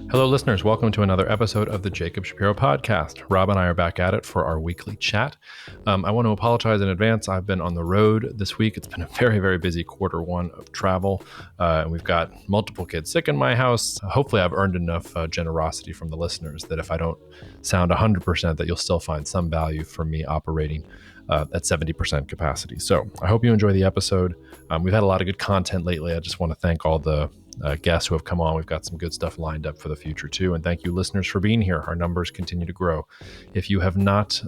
Hello, listeners. Welcome to another episode of the Jacob Shapiro Podcast. Rob and I are back at it for our weekly chat. I want to apologize in advance. I've been on the road this week. It's been a very, very busy quarter one of travel. And we've got multiple kids sick in my house. Hopefully, I've earned enough generosity from the listeners that if I don't sound 100%, that you'll still find some value from me operating at 70% capacity. So I hope you enjoy the episode. We've had a lot of good content lately. I just want to thank all the guests who have come on. We've got some good stuff lined up for the future too. And thank you, listeners, for being here. Our numbers continue to grow. If you have not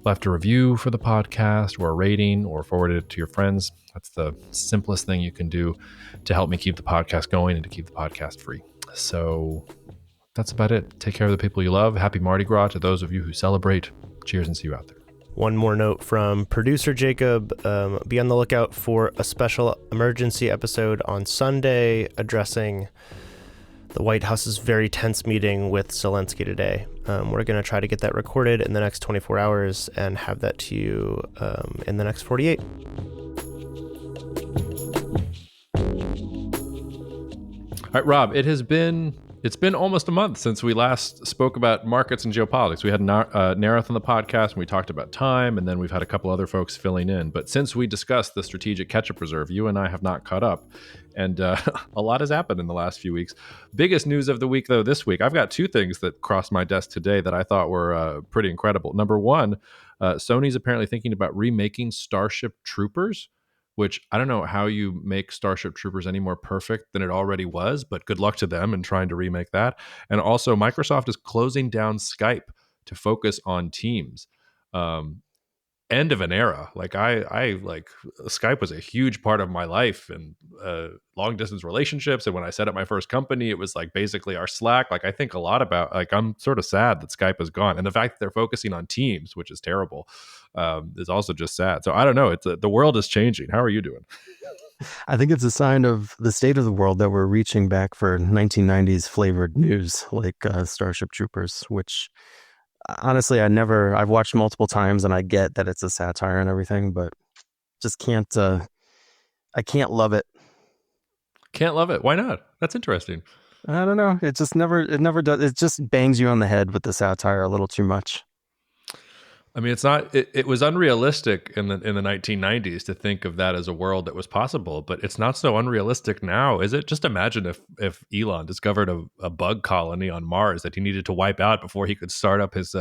left a review for the podcast or a rating or forwarded it to your friends, that's the simplest thing you can do to help me keep the podcast going and to keep the podcast free. So that's about it. Take care of the people you love. Happy Mardi Gras to those of you who celebrate. Cheers and see you out there. One more note from producer Jacob. Be on the lookout for a special emergency episode on Sunday addressing the White House's very tense meeting with Zelensky today. We're going to try to get that recorded in the next 24 hours and have that to you in the next 48. All right, Rob, it's been almost a month since we last spoke about markets and geopolitics. We had Nareth on the podcast, and we talked about time, and then we've had a couple other folks filling in. But since we discussed the strategic ketchup reserve, you and I have not caught up, and a lot has happened in the last few weeks. Biggest news of the week, though, this week, I've got two things that crossed my desk today that I thought were pretty incredible. Number one, Sony's apparently thinking about remaking Starship Troopers, which I don't know how you make Starship Troopers any more perfect than it already was, but good luck to them in trying to remake that. And also, Microsoft is closing down Skype to focus on Teams. End of an era. Like I Skype was a huge part of my life and long distance relationships. And when I set up my first company, it was like basically our Slack. Like I think a lot about, like, I'm sort of sad that Skype is gone, and the fact that they're focusing on Teams, which is terrible, is also just sad. So I don't know. It's the world is changing. How are you doing? I think it's a sign of the state of the world that we're reaching back for 1990s flavored news like Starship Troopers, which honestly, I've watched multiple times, and I get that it's a satire and everything, but just I can't love it. Can't love it. Why not? That's interesting. I don't know. It never does. It just bangs you on the head with the satire a little too much. I mean, it was unrealistic in the 1990s to think of that as a world that was possible, but it's not so unrealistic now, is it? Just imagine if Elon discovered a bug colony on Mars that he needed to wipe out before he could start up his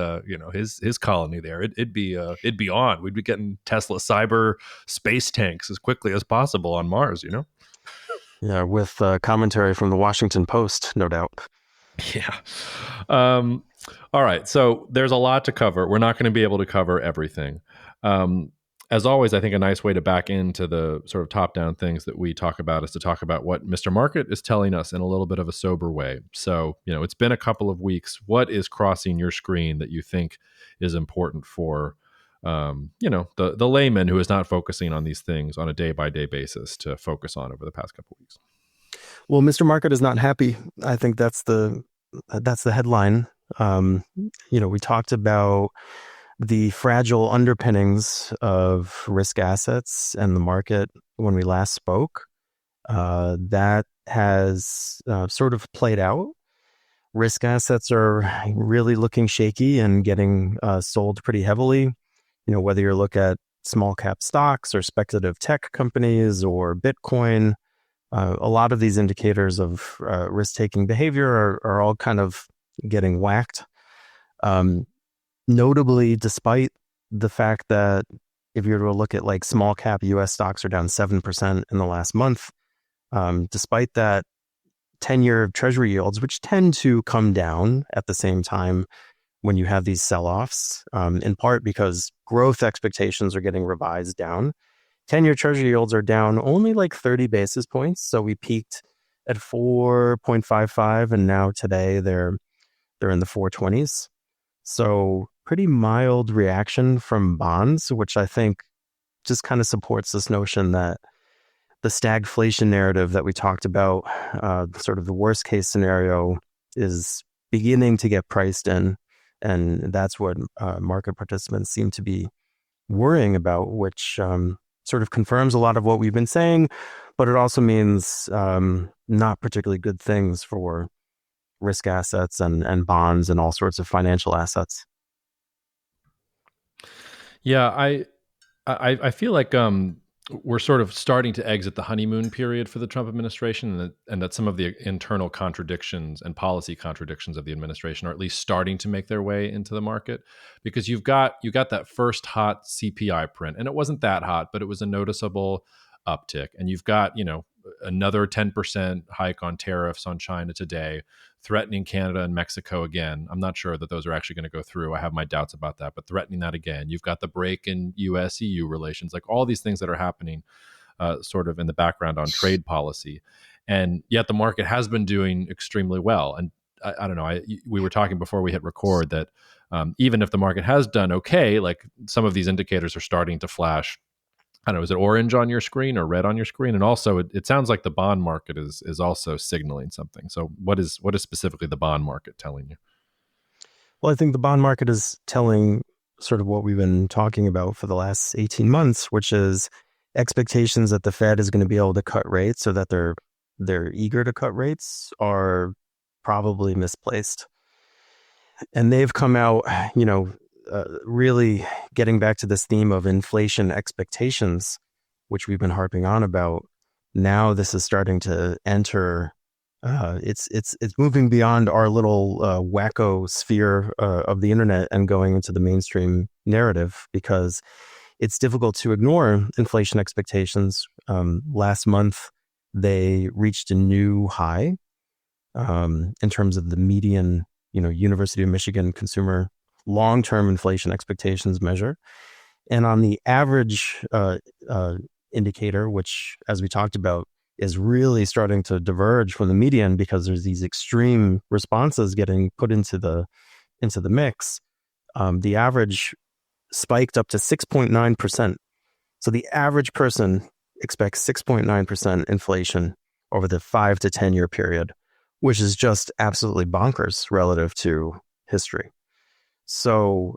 colony there. It'd be on. We'd be getting Tesla cyber space tanks as quickly as possible on Mars, you know? Yeah, with commentary from the Washington Post, no doubt. Yeah. All right. So there's a lot to cover. We're not going to be able to cover everything. As always, I think a nice way to back into the sort of top-down things that we talk about is to talk about what Mr. Market is telling us in a little bit of a sober way. So, it's been a couple of weeks. What is crossing your screen that you think is important for, the layman who is not focusing on these things on a day-by-day basis to focus on over the past couple of weeks? Well, Mr. Market is not happy. I think that's the headline. We talked about the fragile underpinnings of risk assets and the market when we last spoke. That has sort of played out. Risk assets are really looking shaky and getting sold pretty heavily. Whether you look at small cap stocks or speculative tech companies or Bitcoin, a lot of these indicators of risk-taking behavior are all kind of getting whacked. Notably, despite the fact that if you were to look at like small cap US stocks are down 7% in the last month, despite that, 10-year treasury yields, which tend to come down at the same time when you have these sell-offs, in part because growth expectations are getting revised down. 10-year treasury yields are down only like 30 basis points. So we peaked at 4.55, and now today they're in the 420s. So pretty mild reaction from bonds, which I think just kind of supports this notion that the stagflation narrative that we talked about, sort of the worst case scenario, is beginning to get priced in. And that's what market participants seem to be worrying about, which sort of confirms a lot of what we've been saying, but it also means not particularly good things for risk assets and bonds and all sorts of financial assets. Yeah, I feel like we're sort of starting to exit the honeymoon period for the Trump administration, and that some of the internal contradictions and policy contradictions of the administration are at least starting to make their way into the market. Because you got that first hot CPI print, and it wasn't that hot, but it was a noticeable uptick. And you've got, another 10% hike on tariffs on China today, threatening Canada and Mexico again. I'm not sure that those are actually going to go through. I have my doubts about that, but threatening that again. You've got the break in US EU relations, like all these things that are happening sort of in the background on trade policy. And yet the market has been doing extremely well. And I don't know, we were talking before we hit record that even if the market has done okay, like some of these indicators are starting to flash. I don't know, is it orange on your screen or red on your screen? And also, it sounds like the bond market is also signaling something. So what is specifically the bond market telling you? Well, I think the bond market is telling sort of what we've been talking about for the last 18 months, which is expectations that the Fed is going to be able to cut rates, so that they're eager to cut rates, are probably misplaced. And they've come out, really getting back to this theme of inflation expectations, which we've been harping on about. Now this is starting to enter. It's moving beyond our little wacko sphere of the internet and going into the mainstream narrative, because it's difficult to ignore inflation expectations. Last month, they reached a new high in terms of the median, University of Michigan consumer long-term inflation expectations measure. And on the average indicator, which, as we talked about, is really starting to diverge from the median because there's these extreme responses getting put into the mix, the average spiked up to 6.9%. So the average person expects 6.9% inflation over the 5 to 10 year period, which is just absolutely bonkers relative to history. So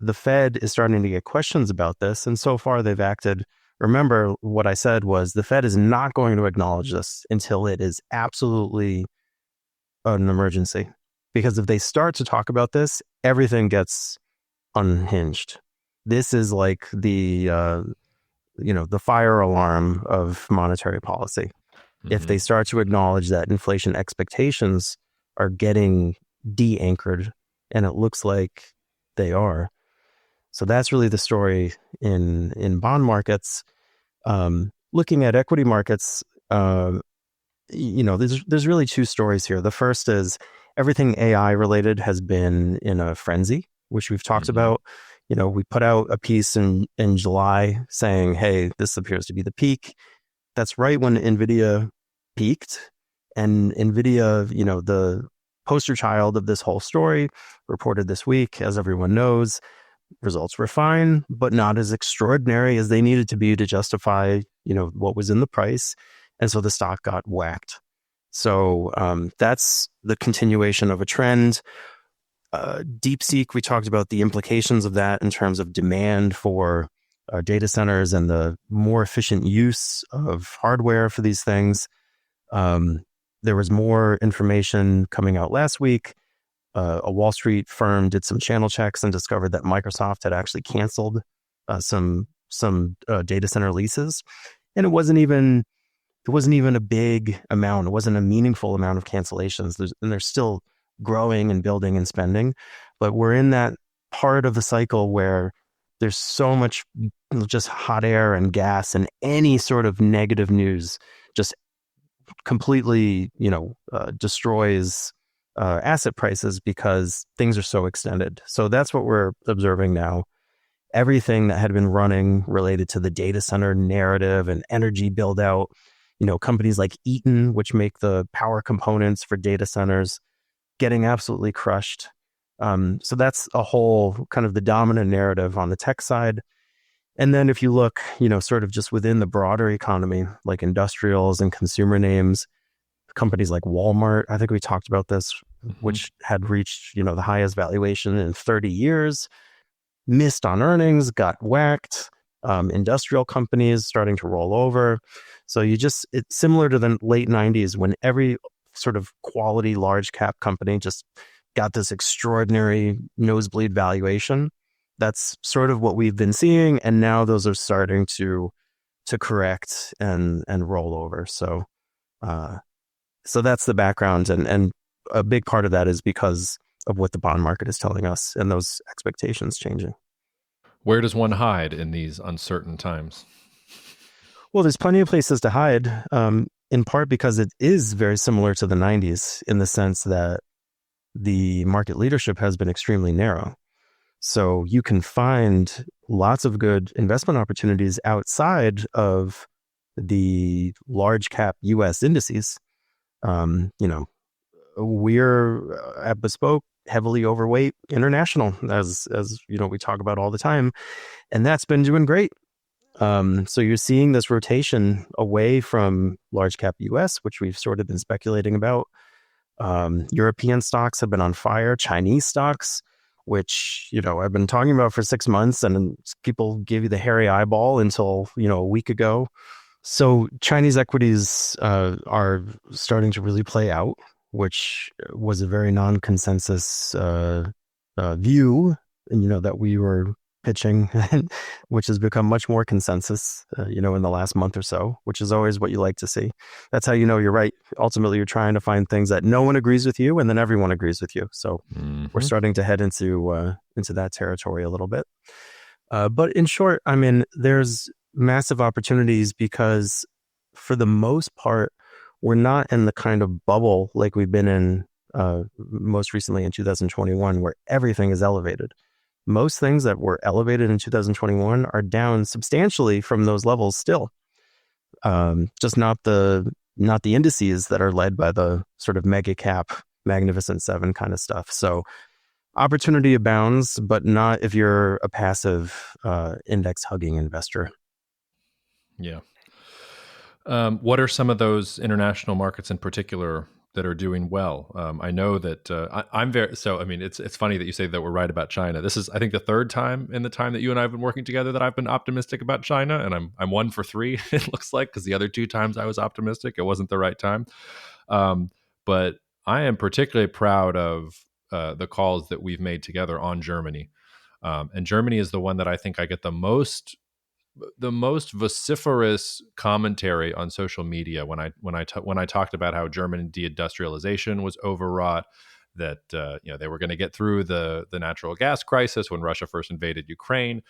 the Fed is starting to get questions about this, and so far they've acted. Remember, what I said was the Fed is not going to acknowledge this until it is absolutely an emergency. Because if they start to talk about this, everything gets unhinged. This is like the fire alarm of monetary policy. Mm-hmm. If they start to acknowledge that inflation expectations are getting de-anchored, and it looks like they are. So that's really the story in bond markets. Looking at equity markets, there's really two stories here. The first is everything AI related has been in a frenzy, which we've talked about. We put out a piece in July saying, hey, this appears to be the peak. That's right when NVIDIA peaked. And NVIDIA, the poster child of this whole story, reported this week, as everyone knows, results were fine, but not as extraordinary as they needed to be to justify, what was in the price. And so the stock got whacked. So that's the continuation of a trend. DeepSeek, we talked about the implications of that in terms of demand for data centers and the more efficient use of hardware for these things. There was more information coming out last week. A Wall Street firm did some channel checks and discovered that Microsoft had actually canceled some data center leases, and it wasn't even a big amount. It wasn't a meaningful amount of cancellations. They're still growing and building and spending, but we're in that part of the cycle where there's so much just hot air and gas, and any sort of negative news just completely, destroys asset prices because things are so extended. So that's what we're observing now. Everything that had been running related to the data center narrative and energy build out, companies like Eaton, which make the power components for data centers, getting absolutely crushed. So that's a whole kind of the dominant narrative on the tech side. And then if you look, sort of just within the broader economy, like industrials and consumer names, companies like Walmart, I think we talked about this, which had reached, the highest valuation in 30 years, missed on earnings, got whacked. Industrial companies starting to roll over. So it's similar to the late 90s when every sort of quality large cap company just got this extraordinary nosebleed valuation. That's sort of what we've been seeing, and now those are starting to correct and roll over. So that's the background, and a big part of that is because of what the bond market is telling us and those expectations changing. Where does one hide in these uncertain times? Well, there's plenty of places to hide, in part because it is very similar to the 90s in the sense that the market leadership has been extremely narrow. So you can find lots of good investment opportunities outside of the large cap US indices. We're at Bespoke heavily overweight international, as we talk about all the time, and that's been doing great. So you're seeing this rotation away from large cap US, which we've sort of been speculating about. European stocks have been on fire. Chinese stocks, which I've been talking about for 6 months, and people give you the hairy eyeball until a week ago. So Chinese equities are starting to really play out, which was a very non-consensus view, that we were pitching, which has become much more consensus, in the last month or so, which is always what you like to see. That's how you're right. Ultimately, you're trying to find things that no one agrees with you, and then everyone agrees with you. So we're starting to head into that territory a little bit. But in short, I mean, there's massive opportunities because for the most part, we're not in the kind of bubble like we've been in most recently in 2021, where everything is elevated. Most things that were elevated in 2021 are down substantially from those levels still. Just not the indices that are led by the sort of mega cap, Magnificent Seven kind of stuff. So opportunity abounds, but not if you're a passive index hugging investor. Yeah. What are some of those international markets in particular that are doing well? I know that I'm very, so, I mean, it's funny that you say that we're right about China. This is, I think, the third time in the time that you and I have been working together that I've been optimistic about China, and I'm 1 for 3, it looks like, because the other 2 times I was optimistic, it wasn't the right time. But I am particularly proud of the calls that we've made together on Germany. And Germany is the one that I think I get the most vociferous commentary on social media when I talked about how German deindustrialization was overwrought, that they were going to get through the natural gas crisis when Russia first invaded Ukraine.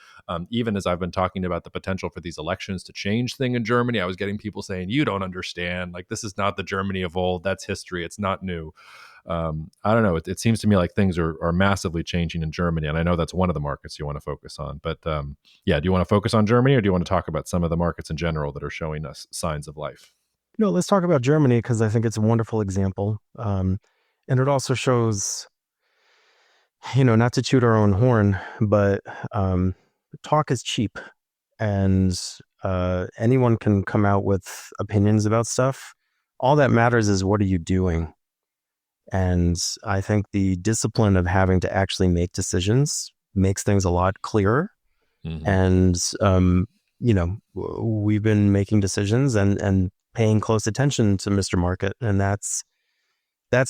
Even as I've been talking about the potential for these elections to change things in Germany, I was getting people saying, "You don't understand. Like, this is not the Germany of old. That's history. It's not new." I don't know. It seems to me like things are massively changing in Germany, and I know that's one of the markets you want to focus on. But yeah, do you want to focus on Germany, or do you want to talk about some of the markets in general that are showing us signs of life? Let's talk about Germany, because I think it's a wonderful example, and it also shows, not to toot our own horn, but talk is cheap, and anyone can come out with opinions about stuff. All that matters is, what are you doing? And I think the discipline of having to actually make decisions makes things a lot clearer. Mm-hmm. And, we've been making decisions and paying close attention to Mr. Market. And that's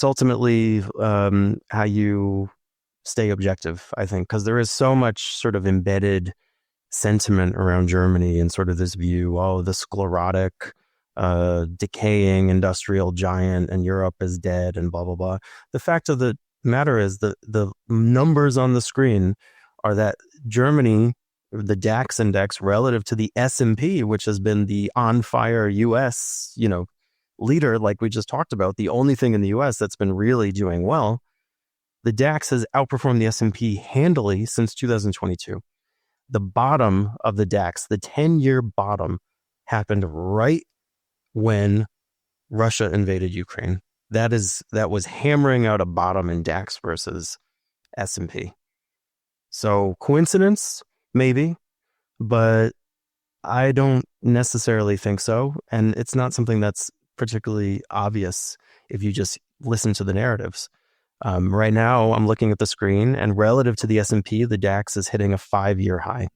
ultimately how you stay objective, I think, because there is so much sort of embedded sentiment around Germany and sort of this view, the sclerotic, decaying industrial giant, and Europe is dead and blah, blah, blah. The fact of the matter is that the numbers on the screen are that Germany, the DAX index relative to the S&P, which has been the on fire US, leader, like we just talked about, the only thing in the US that's been really doing well, the DAX has outperformed the S&P handily since 2022. The bottom of the DAX, the 10-year bottom, happened right when Russia invaded Ukraine. That was hammering out a bottom in DAX versus S&P. So coincidence, maybe, but I don't necessarily think so. And it's not something that's particularly obvious if you just listen to the narratives. Right now, I'm looking at the screen, and relative to the S&P, the DAX is hitting a 5-year high.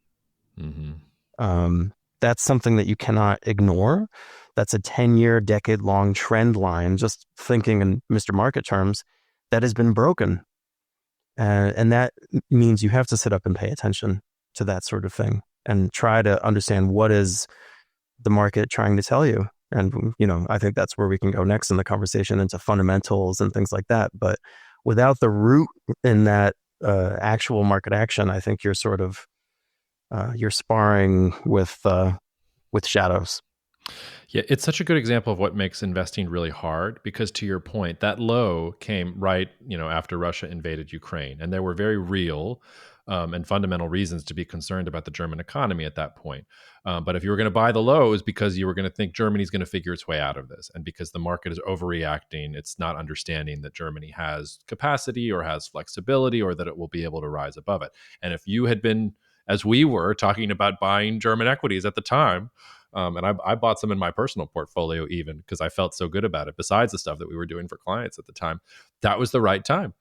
Mm-hmm. That's something that you cannot ignore. That's a 10-year, decade-long trend line, just thinking in Mr. Market terms, that has been broken. And that means you have to sit up and pay attention to that sort of thing and try to understand what is the market trying to tell you. And, I think that's where we can go next in the conversation into fundamentals and things like that. But without the root in that actual market action, I think you're sort of, you're sparring with shadows. Yeah, it's such a good example of what makes investing really hard because to your point, that low came right, after Russia invaded Ukraine. And there were very real and fundamental reasons to be concerned about the German economy at that point. But if you were going to buy the low, it was because you were going to think Germany's going to figure its way out of this. And because the market is overreacting, it's not understanding that Germany has capacity or has flexibility or that it will be able to rise above it. And if you had been, as we were, talking about buying German equities at the time, and I bought some in my personal portfolio even because I felt so good about it, besides the stuff that we were doing for clients at the time, that was the right time.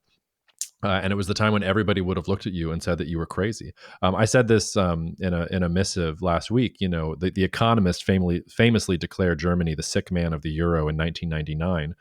And it was the time when everybody would have looked at you and said that you were crazy. I said this in a missive last week. The Economist famously declared Germany the sick man of the euro in 1999.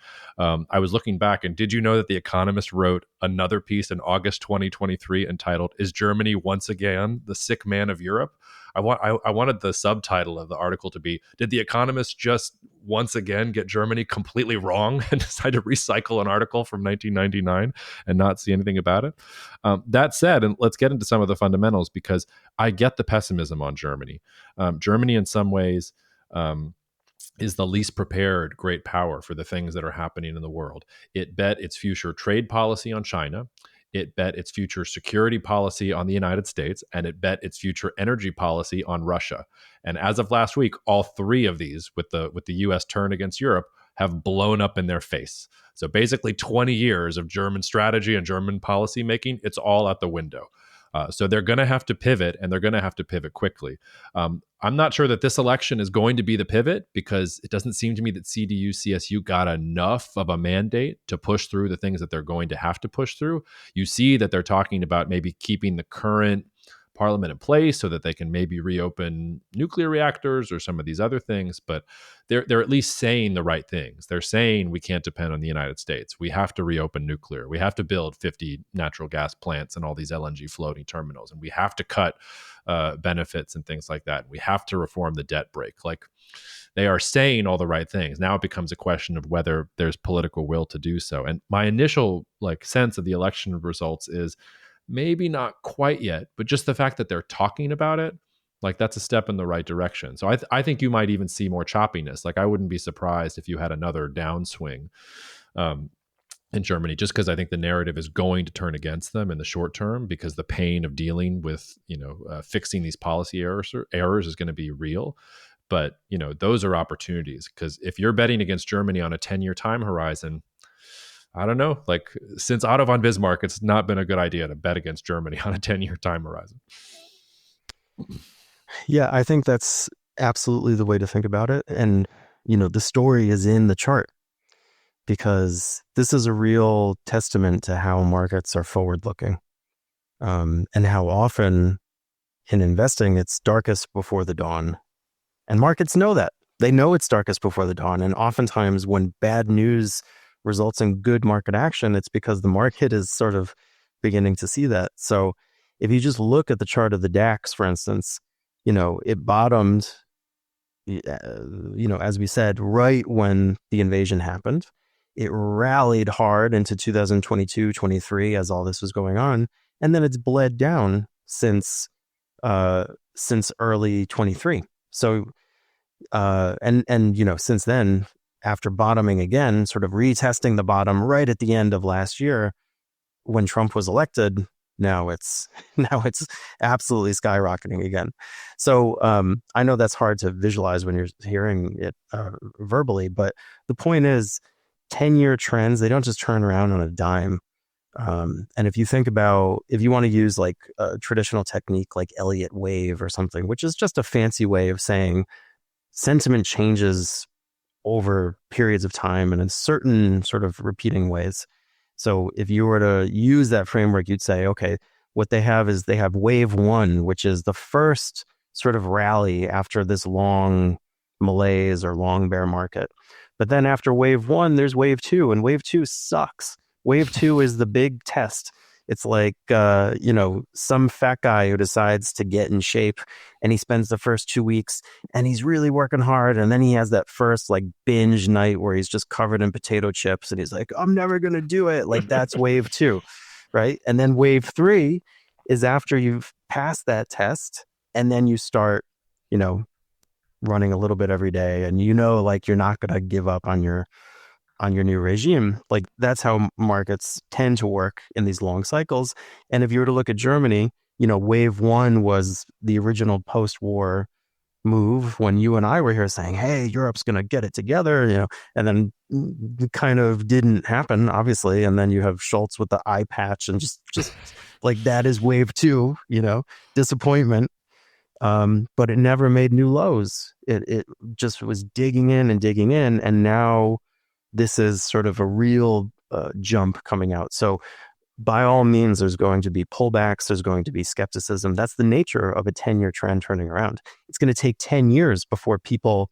I was looking back, and did you know that The Economist wrote another piece in August 2023 entitled, "Is Germany once again the sick man of Europe?" I wanted the subtitle of the article to be, "Did The Economist just once again get Germany completely wrong and decide to recycle an article from 1999 and not see anything about it?" That said, and let's get into some of the fundamentals because I get the pessimism on Germany. Germany, in some ways, is the least prepared great power for the things that are happening in the world. It bet its future trade policy on China. It bet its future security policy on the United States, and it bet its future energy policy on Russia. And as of last week, all three of these, with the U.S. turn against Europe, have blown up in their face. So basically 20 years of German strategy and German policy making, it's all out the window. So they're going to have to pivot, and they're going to have to pivot quickly. I'm not sure that this election is going to be the pivot because it doesn't seem to me that CDU, CSU got enough of a mandate to push through the things that they're going to have to push through. You see that they're talking about maybe keeping the current parliament in place so that they can maybe reopen nuclear reactors or some of these other things, but they're at least saying the right things. They're saying we can't depend on the United States. We have to reopen nuclear. We have to build 50 natural gas plants and all these LNG floating terminals, and we have to cut benefits and things like that. We have to reform the debt brake. Like, they are saying all the right things. Now it becomes a question of whether there's political will to do so. And my initial sense of the election results is maybe not quite yet, but just the fact that they're talking about it, that's a step in the right direction. So I think you might even see more choppiness. I wouldn't be surprised if you had another downswing in Germany, just because I think the narrative is going to turn against them in the short term, because the pain of dealing with, fixing these policy errors is going to be real. But, those are opportunities, because if you're betting against Germany on a 10-year time horizon, I don't know, since Otto von Bismarck, it's not been a good idea to bet against Germany on a 10-year time horizon. Yeah, I think that's absolutely the way to think about it. And, the story is in the chart, because this is a real testament to how markets are forward-looking, and how often in investing, it's darkest before the dawn. And markets know that. They know it's darkest before the dawn. And oftentimes when bad news results in good market action, it's because the market is sort of beginning to see that. So if you just look at the chart of the DAX, for instance, it bottomed, as we said, right when the invasion happened. It rallied hard into 2022, 23 as all this was going on. And then it's bled down since early 23. So, since then, after bottoming again, sort of retesting the bottom right at the end of last year when Trump was elected, now it's absolutely skyrocketing again. So I know that's hard to visualize when you're hearing it verbally, but the point is 10-year trends, they don't just turn around on a dime. And if you think about, if you want to use a traditional technique like Elliott wave or something, which is just a fancy way of saying sentiment changes over periods of time and in certain sort of repeating ways. So if you were to use that framework, you'd say, okay, what they have is wave one, which is the first sort of rally after this long malaise or long bear market. But then after wave one, there's wave two, and wave two sucks. Wave two is the big test. It's like, some fat guy who decides to get in shape, and he spends the first 2 weeks and he's really working hard. And then he has that first like binge night where he's just covered in potato chips and he's like, I'm never going to do it. Like that's wave two, right? And then wave three is after you've passed that test, and then you start, running a little bit every day, and like you're not going to give up on your new regime. Like that's how markets tend to work in these long cycles. And if you were to look at Germany, wave one was the original post-war move when you and I were here saying, hey, Europe's going to get it together, and then it kind of didn't happen, obviously. And then you have Schultz with the eye patch, and just like that is wave two, disappointment. But it never made new lows. It just was digging in. And now this is sort of a real jump coming out. So by all means, there's going to be pullbacks. There's going to be skepticism. That's the nature of a 10-year trend turning around. It's going to take 10 years before people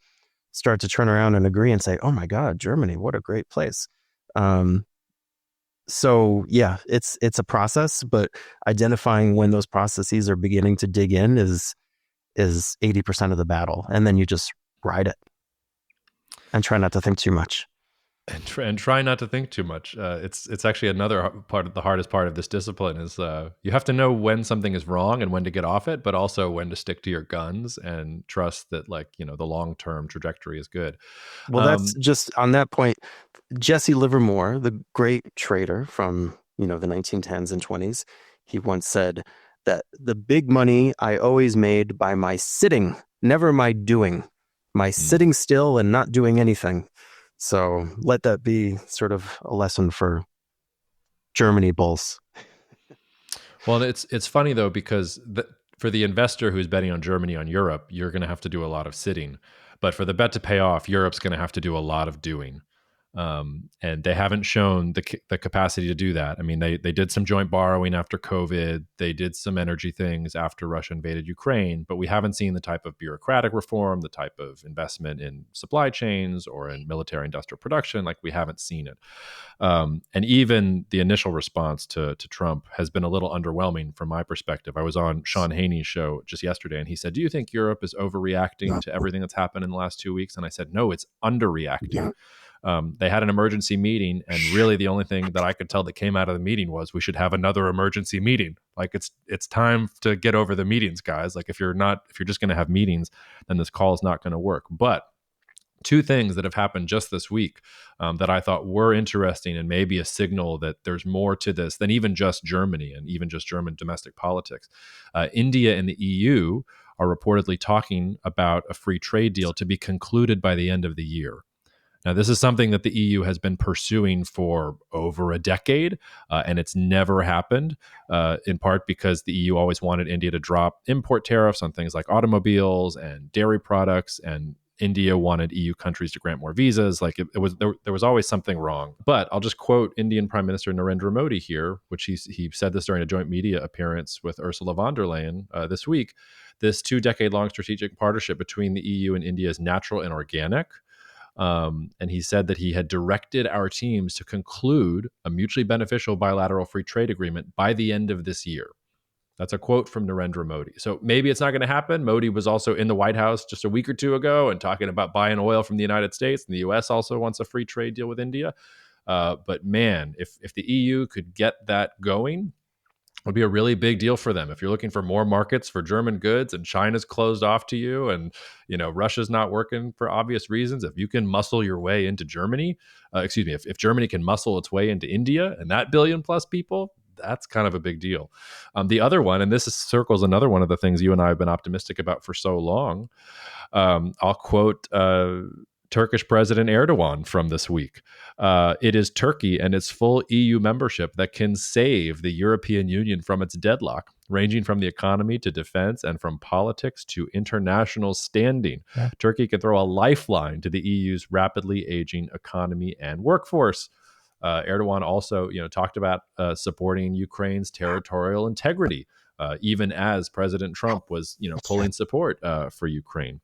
start to turn around and agree and say, oh my God, Germany, what a great place. So yeah, it's a process, but identifying when those processes are beginning to dig in is 80% of the battle. And then you just ride it and try not to think too much. And try not to think too much. It's actually another part of the hardest part of this discipline is you have to know when something is wrong and when to get off it, but also when to stick to your guns and trust that the long-term trajectory is good. Well, that's just on that point. Jesse Livermore, the great trader from, the 1910s and 20s, he once said that the big money I always made by my sitting, never my doing, my sitting still and not doing anything. So let that be sort of a lesson for Germany bulls. Well, it's funny though, because for the investor who's betting on Germany on Europe, you're going to have to do a lot of sitting. But for the bet to pay off, Europe's going to have to do a lot of doing. And they haven't shown the capacity to do that. I mean, they did some joint borrowing after COVID. They did some energy things after Russia invaded Ukraine, but we haven't seen the type of bureaucratic reform, the type of investment in supply chains or in military industrial production. Like we haven't seen it. And even the initial response to Trump has been a little underwhelming from my perspective. I was on Sean Haney's show just yesterday, and he said, do you think Europe is overreacting to everything that's happened in the last 2 weeks? And I said, no, it's underreacting. They had an emergency meeting, and really the only thing that I could tell that came out of the meeting was we should have another emergency meeting. Like it's time to get over the meetings, guys. Like if you're just going to have meetings, then this call is not going to work. But two things that have happened just this week that I thought were interesting and maybe a signal that there's more to this than even just Germany and even just German domestic politics. India and the EU are reportedly talking about a free trade deal to be concluded by the end of the year. Now, this is something that the EU has been pursuing for over a decade, and it's never happened, in part because the EU always wanted India to drop import tariffs on things like automobiles and dairy products, and India wanted EU countries to grant more visas. Like there was always something wrong. But I'll just quote Indian Prime Minister Narendra Modi here, which he said this during a joint media appearance with Ursula von der Leyen this week. This 2-decade-long strategic partnership between the EU and India is natural and organic. And he said that he had directed our teams to conclude a mutually beneficial bilateral free trade agreement by the end of this year. That's a quote from Narendra Modi. So maybe it's not going to happen. Modi was also in the White House just a week or two ago and talking about buying oil from the United States. And the U.S. also wants a free trade deal with India. But man, if the EU could get that going, would be a really big deal for them. If you're looking for more markets for German goods and China's closed off to you and, Russia's not working for obvious reasons, if you can muscle your way into Germany, if Germany can muscle its way into India and that billion plus people, that's kind of a big deal. The other one, and circles another one of the things you and I have been optimistic about for so long. I'll quote Turkish President Erdogan from this week. It is Turkey and its full EU membership that can save the European Union from its deadlock, ranging from the economy to defense and from politics to international standing. Yeah. Turkey can throw a lifeline to the EU's rapidly aging economy and workforce. Erdogan also, talked about supporting Ukraine's territorial integrity, even as President Trump was, pulling support for Ukraine.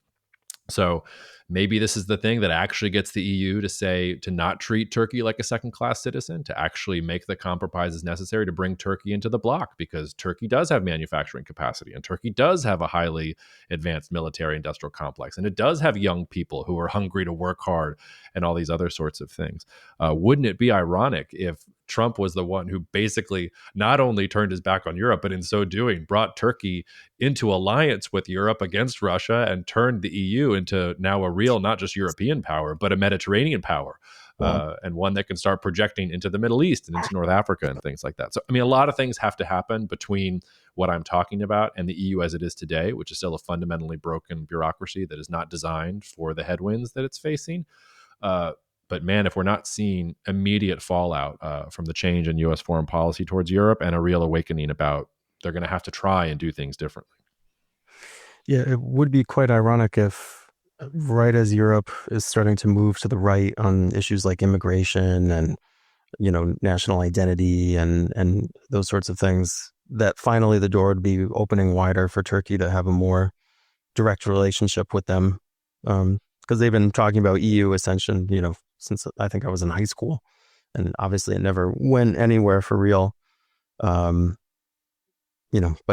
So Maybe this is the thing that actually gets the EU to say to not treat Turkey like a second-class citizen, to actually make the compromises necessary to bring Turkey into the bloc, because Turkey does have manufacturing capacity and Turkey does have a highly advanced military industrial complex, and it does have young people who are hungry to work hard and all these other sorts of things. Wouldn't it be ironic if Trump was the one who basically not only turned his back on Europe, but in so doing brought Turkey into alliance with Europe against Russia and turned the EU into now a real, not just European power, but a Mediterranean power, and one that can start projecting into the Middle East and into North Africa and things like that. So, I mean, a lot of things have to happen between what I'm talking about and the EU as it is today, which is still a fundamentally broken bureaucracy that is not designed for the headwinds that it's facing. But man, if we're not seeing immediate fallout from the change in U.S. foreign policy towards Europe and a real awakening about they're going to have to try and do things differently. Yeah, it would be quite ironic if right as Europe is starting to move to the right on issues like immigration and, national identity and those sorts of things, that finally the door would be opening wider for Turkey to have a more direct relationship with them. Because they've been talking about EU ascension, since I think I was in high school, and obviously it never went anywhere for real. But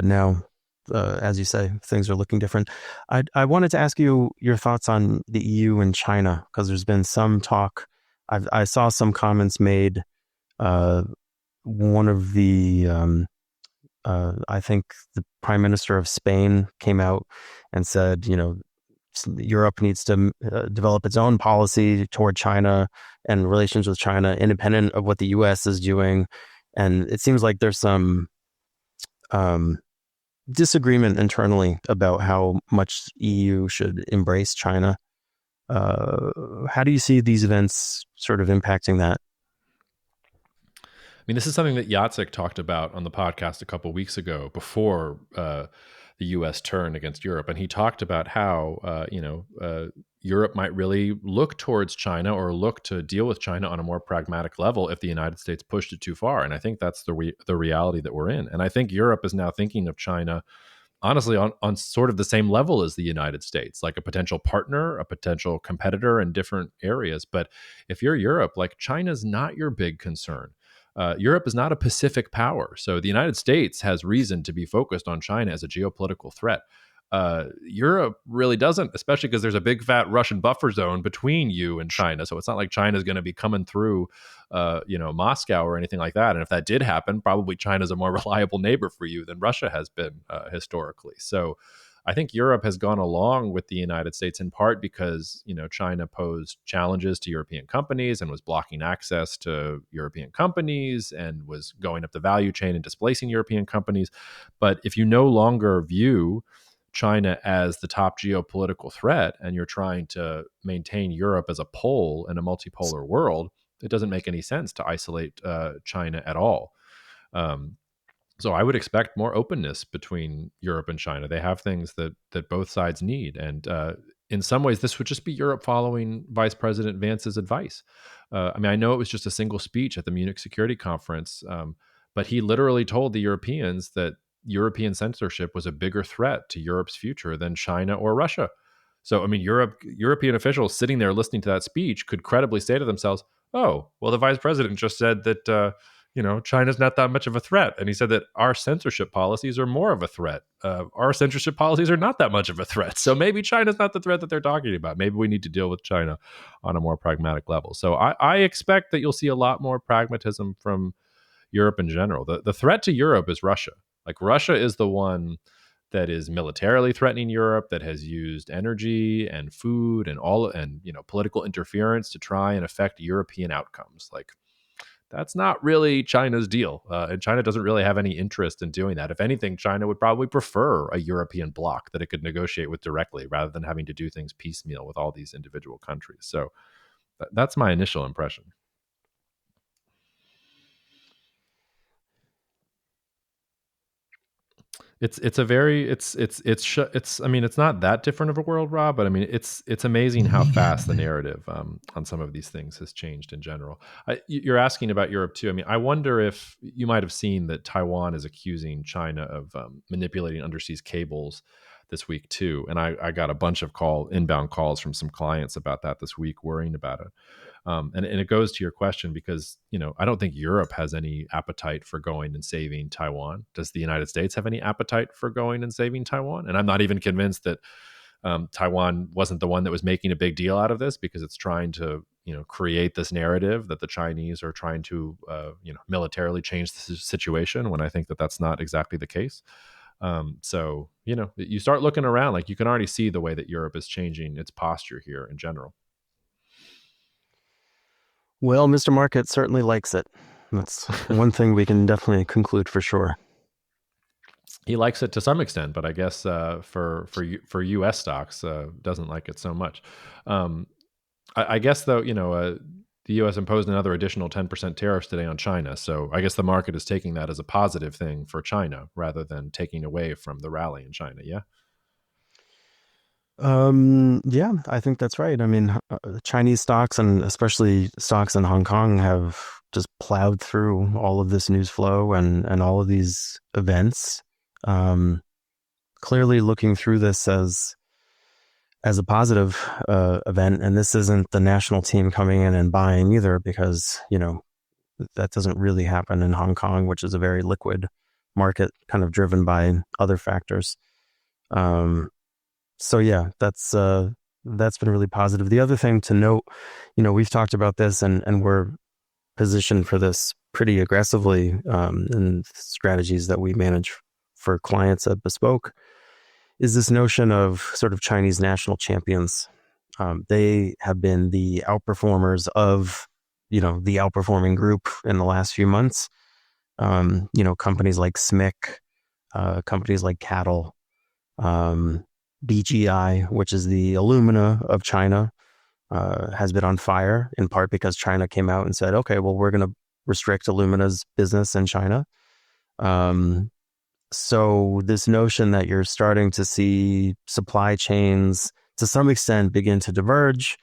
now, as you say, things are looking different. I wanted to ask you your thoughts on the EU and China, because there's been some talk. I saw some comments made. One of the, I think the Prime Minister of Spain came out and said, Europe needs to develop its own policy toward China and relations with China, independent of what the U.S. is doing. And it seems like there's some disagreement internally about how much EU should embrace China. How do you see these events sort of impacting that? I mean, this is something that Jacek talked about on the podcast a couple of weeks ago before the U.S. turned against Europe. And he talked about how, Europe might really look towards China or look to deal with China on a more pragmatic level if the United States pushed it too far. And I think that's the reality that we're in. And I think Europe is now thinking of China, honestly, on sort of the same level as the United States, like a potential partner, a potential competitor in different areas. But if you're Europe, like, China's not your big concern. Europe is not a Pacific power. So the United States has reason to be focused on China as a geopolitical threat. Europe really doesn't, especially because there's a big fat Russian buffer zone between you and China. So it's not like China's going to be coming through, Moscow or anything like that. And if that did happen, probably China's a more reliable neighbor for you than Russia has been historically. So I think Europe has gone along with the United States in part because, China posed challenges to European companies and was blocking access to European companies and was going up the value chain and displacing European companies. But if you no longer view China as the top geopolitical threat and you're trying to maintain Europe as a pole in a multipolar world, it doesn't make any sense to isolate China at all. So I would expect more openness between Europe and China. They have things that both sides need, and in some ways, this would just be Europe following Vice President Vance's advice. I know it was just a single speech at the Munich Security Conference, but he literally told the Europeans that European censorship was a bigger threat to Europe's future than China or Russia. So, European officials sitting there listening to that speech could credibly say to themselves, "Oh, well, the Vice President just said that." China's not that much of a threat. And he said that our censorship policies are more of a threat. Our censorship policies are not that much of a threat. So maybe China's not the threat that they're talking about. Maybe we need to deal with China on a more pragmatic level. So I expect that you'll see a lot more pragmatism from Europe in general. The threat to Europe is Russia. Like, Russia is the one that is militarily threatening Europe, that has used energy and food and political interference to try and affect European outcomes. Like, that's not really China's deal. And China doesn't really have any interest in doing that. If anything, China would probably prefer a European bloc that it could negotiate with directly rather than having to do things piecemeal with all these individual countries. So that's my initial impression. It's not that different of a world, Rob, but it's amazing how fast the narrative on some of these things has changed in general. You're asking about Europe too. I wonder if you might have seen that Taiwan is accusing China of manipulating underseas cables this week too. And I got a bunch of inbound calls from some clients about that this week, worrying about it. And it goes to your question because, I don't think Europe has any appetite for going and saving Taiwan. Does the United States have any appetite for going and saving Taiwan? And I'm not even convinced that Taiwan wasn't the one that was making a big deal out of this, because it's trying to, create this narrative that the Chinese are trying to, militarily change the situation, when I think that that's not exactly the case. So, you start looking around, like you can already see the way that Europe is changing its posture here in general. Well, Mr. Market certainly likes it. That's one thing we can definitely conclude for sure. He likes it to some extent, but I guess for U.S. stocks, doesn't like it so much. I guess, though, the U.S. imposed another additional 10% tariffs today on China. So I guess the market is taking that as a positive thing for China rather than taking away from the rally in China. Yeah. Yeah, I think that's right. I mean, Chinese stocks, and especially stocks in Hong Kong, have just plowed through all of this news flow and all of these events. Clearly looking through this as a positive event. And this isn't the national team coming in and buying either, because, that doesn't really happen in Hong Kong, which is a very liquid market, kind of driven by other factors. So yeah, that's been really positive. The other thing to note, we've talked about this and we're positioned for this pretty aggressively in strategies that we manage for clients at Bespoke, is this notion of sort of Chinese national champions. They have been the outperformers of, the outperforming group in the last few months. Companies like SMIC, companies like Cattle, BGI, which is the alumina of China, has been on fire, in part because China came out and said, okay, well, we're going to restrict alumina's business in China. So this notion that you're starting to see supply chains to some extent begin to diverge,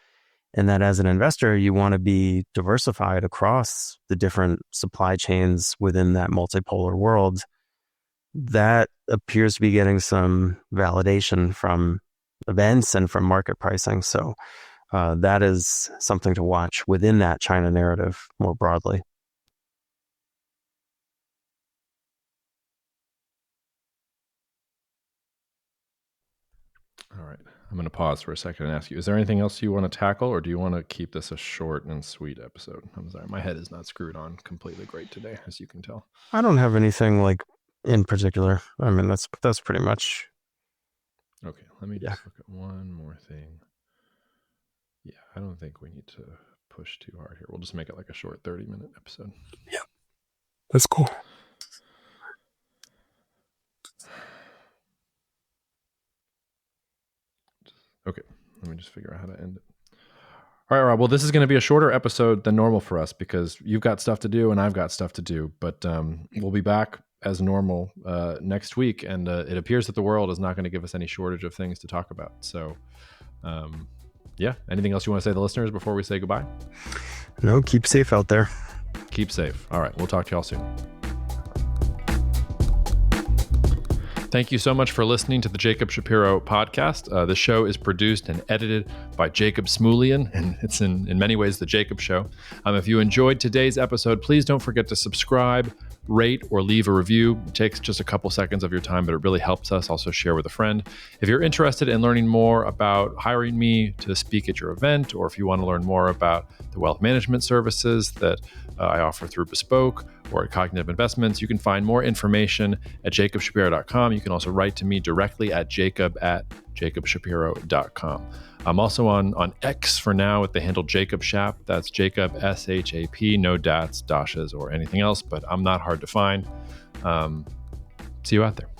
and that as an investor, you want to be diversified across the different supply chains within that multipolar world, that appears to be getting some validation from events and from market pricing. So that is something to watch within that China narrative more broadly. All right. I'm going to pause for a second and ask you, is there anything else you want to tackle, or do you want to keep this a short and sweet episode? I'm sorry. My head is not screwed on completely great today, as you can tell. I don't have anything in particular. I mean, that's pretty much. Okay. Let me just look at one more thing. Yeah. I don't think we need to push too hard here. We'll just make it like a short 30-minute episode. Yeah. That's cool. Okay, let me just figure out how to end it. All right, Rob. Well, this is going to be a shorter episode than normal for us because you've got stuff to do and I've got stuff to do. But we'll be back as normal next week. And it appears that the world is not going to give us any shortage of things to talk about. So, yeah. Anything else you want to say to the listeners before we say goodbye? No, keep safe out there. Keep safe. All right. We'll talk to y'all soon. Thank you so much for listening to the Jacob Shapiro podcast. The show is produced and edited by Jacob Smulian, and it's in many ways the Jacob Show. If you enjoyed today's episode, please don't forget to subscribe, rate, or leave a review. It takes just a couple seconds of your time, but it really helps us. Also share with a friend. If you're interested in learning more about hiring me to speak at your event, or if you want to learn more about the wealth management services that I offer through Bespoke or at Cognitive Investments, you can find more information at jacobshapiro.com. You can also write to me directly at jacob@jacobshapiro.com. I'm also on X for now with the handle Jacob Shap. That's Jacob, S-H-A-P, no dats, dashes, or anything else, but I'm not hard to find. See you out there.